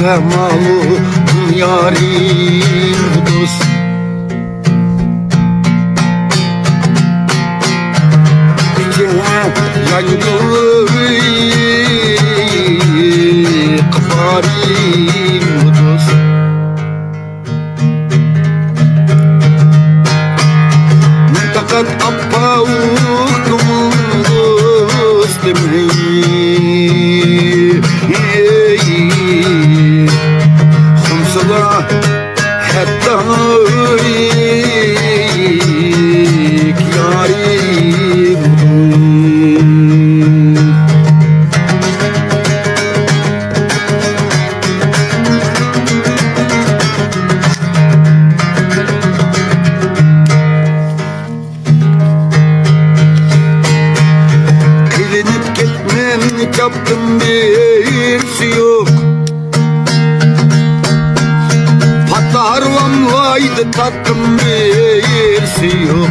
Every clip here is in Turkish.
malum yarim dost. Yandık barim dost. Mentakat appauk dostum خمسة حتى ياريب Kilinip gitmem yaptım birisi yok. Harvamlaydı tatlım birisi yok.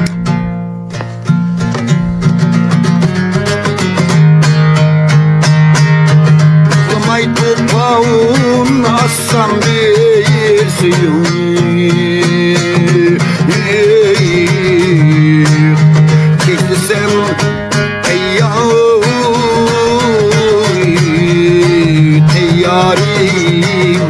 Kılmay topağın assam birisi yok. Geçtisem teyyarim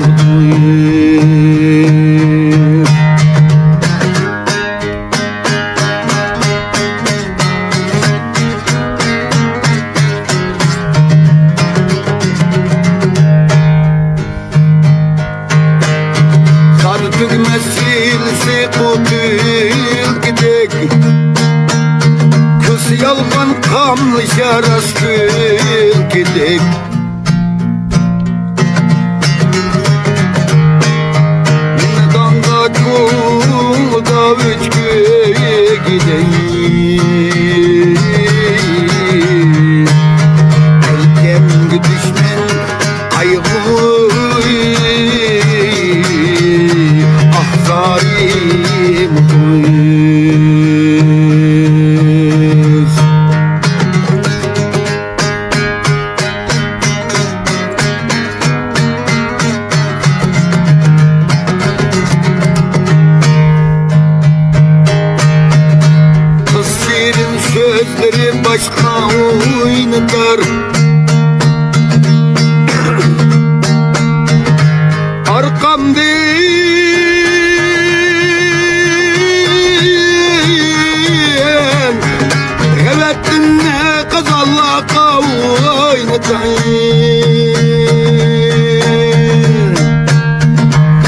Tügmesilse kutul gidek Kız yalgan kanlı yaras kıl gidek Danga kulda üç köye gidek Elkem düşmen ayıbı zalim kız Kız şirin sözleri başka oynatar Arkamda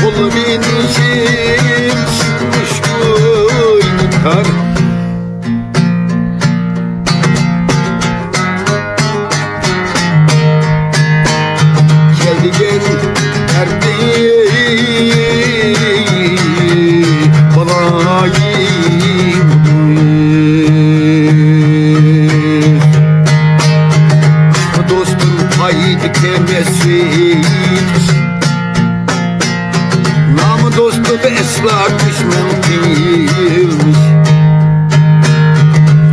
Kolu beni çıkmış oynatar Geldi gel nerede balayım Haydi temessiz Namı dostu ve esrar düşman değilmiş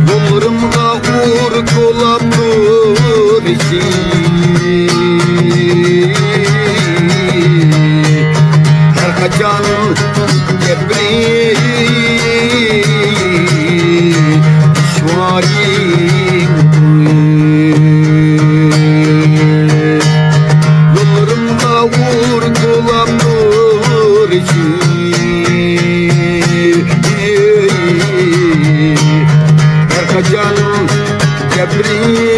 Yollarımda uğur kolaptır Her kaçan gebri düşmanım Her kaçan gebri